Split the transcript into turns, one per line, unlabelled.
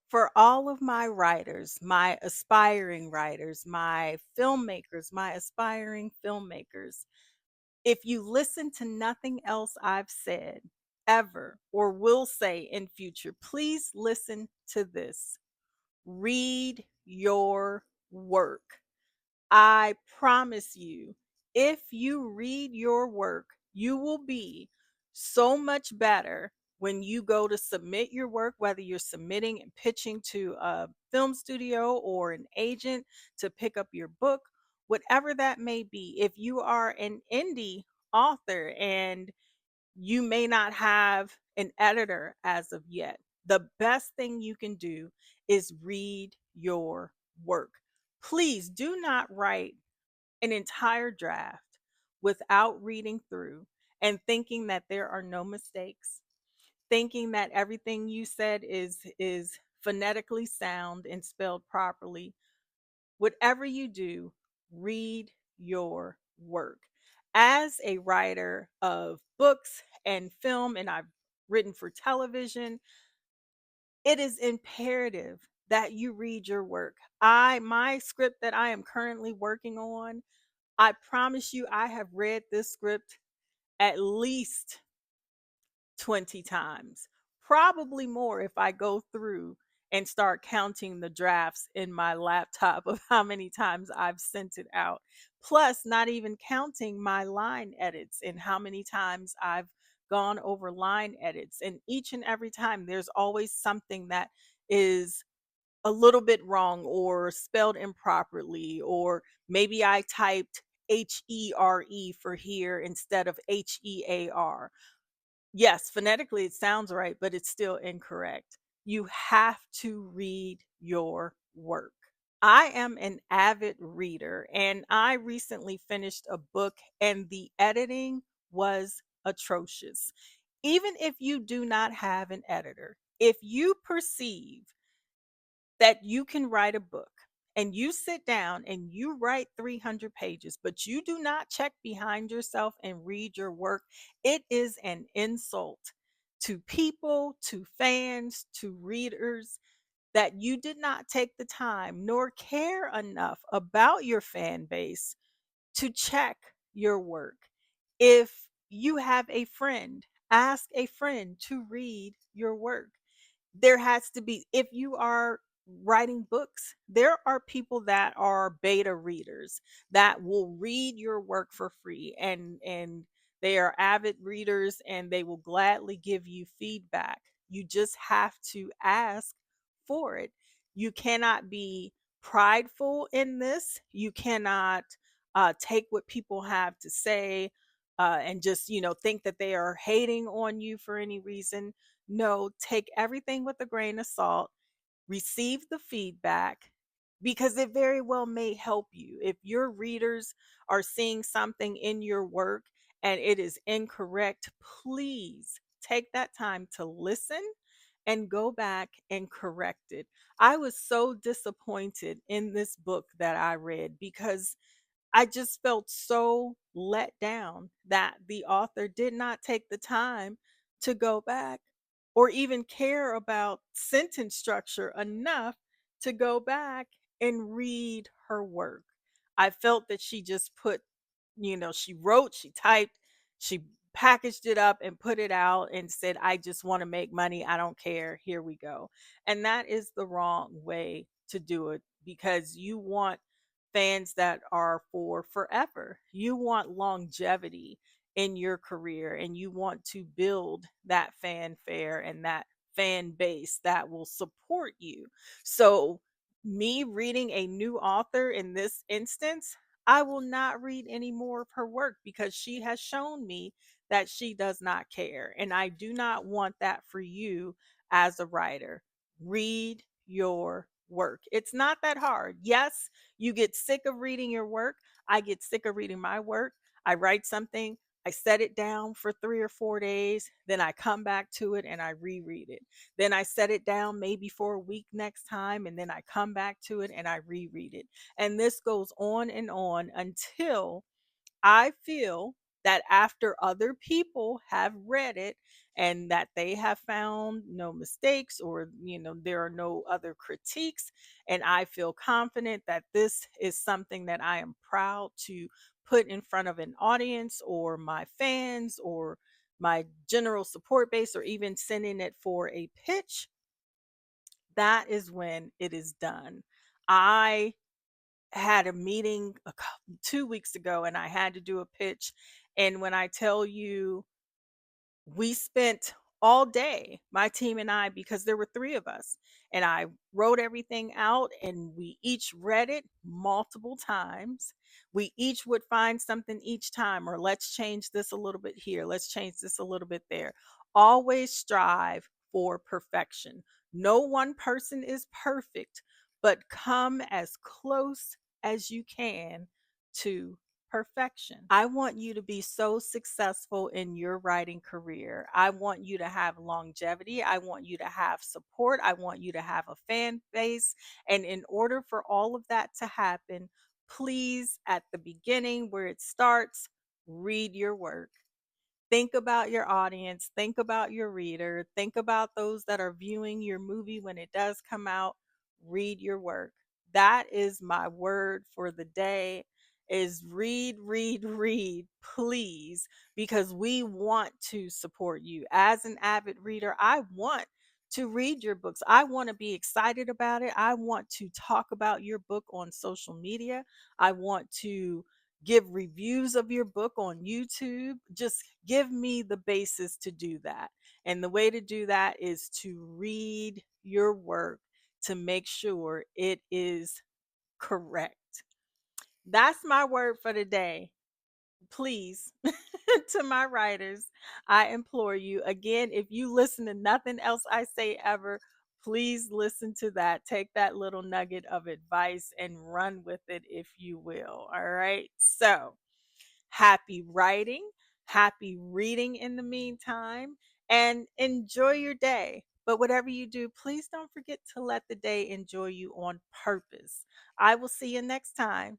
For all of my writers, my aspiring writers, my filmmakers, my aspiring filmmakers, if you listen to nothing else I've said ever or will say in future, please listen to this. Read your work. I promise you, if you read your work, you will be so much better when you go to submit your work, whether you're submitting and pitching to a film studio or an agent to pick up your book, whatever that may be. If you are an indie author and you may not have an editor as of yet, the best thing you can do is read your work. Please do not write an entire draft without reading through and thinking that there are no mistakes, thinking that everything you said is phonetically sound and spelled properly. Whatever you do, read your work. As a writer of books and film, and I've written for television, it is imperative that you read your work. My script that I am currently working on, I promise you, I have read this script at least 20 times, probably more if I go through and start counting the drafts in my laptop of how many times I've sent it out. Plus, not even counting my line edits and how many times I've gone over line edits. And each and every time, there's always something that is a little bit wrong or spelled improperly, or maybe I typed HERE for here instead of HEAR. Yes, phonetically it sounds right, but it's still incorrect. You have to read your work. I am an avid reader and I recently finished a book and the editing was atrocious. Even if you do not have an editor, if you perceive that you can write a book and you sit down and you write 300 pages, but you do not check behind yourself and read your work, it is an insult to people, to fans, to readers that you did not take the time nor care enough about your fan base to check your work. If you have a friend, ask a friend to read your work. There has to be, if you are writing books, there are people that are beta readers that will read your work for free, and they are avid readers and they will gladly give you feedback. You just have to ask for it. You cannot be prideful in this. You cannot take what people have to say and just, think that they are hating on you for any reason. No, take everything with a grain of salt, receive the feedback because it very well may help you. If your readers are seeing something in your work and it is incorrect, please take that time to listen and go back and correct it. I was so disappointed in this book that I read because I just felt so let down that the author did not take the time to go back or even care about sentence structure enough to go back and read her work. I felt that she just put, she wrote, she typed, she packaged it up and put it out and said, I just want to make money. I don't care. Here we go. And that is the wrong way to do it because you want fans that are for forever. You want longevity in your career and you want to build that fanfare and that fan base that will support you. So, me reading a new author in this instance, I will not read any more of her work because she has shown me that she does not care. And I do not want that for you as a writer. Read your work. It's not that hard. Yes, you get sick of reading your work. I get sick of reading my work. I write something, I set it down for 3 or 4 days, then I come back to it and I reread it. Then I set it down maybe for a week next time, and then I come back to it and I reread it. And this goes on until I feel that after other people have read it and that they have found no mistakes, or there are no other critiques. And I feel confident that this is something that I am proud to put in front of an audience, or my fans, or my general support base, or even sending it for a pitch. That is when it is done. I had a meeting 2 weeks ago, and I had to do a pitch. And when I tell you, we spent all day, my team and I, because there were three of us, and I wrote everything out, and we each read it multiple times. We each would find something each time, or let's change this a little bit here, let's change this a little bit there. Always strive for perfection. No one person is perfect, but come as close as you can to perfection. I want you to be so successful in your writing career. I want you to have longevity. I want you to have support. I want you to have a fan base. And in order for all of that to happen, please, at the beginning where it starts, read your work. Think about your audience, think about your reader, think about those that are viewing your movie when it does come out. Read your work. That is my word for the day, is read, read, read, please, because we want to support you. As an avid reader, I want to read your books. I want to be excited about it. I want to talk about your book on social media. I want to give reviews of your book on YouTube. Just give me the basis to do that. And the way to do that is to read your work to make sure it is correct. That's my word for today. Please, to my writers, I implore you again, if you listen to nothing else I say ever, please listen to that. Take that little nugget of advice and run with it, if you will. All right. So, happy writing, happy reading in the meantime, and enjoy your day. But whatever you do, please don't forget to let the day enjoy you on purpose. I will see you next time.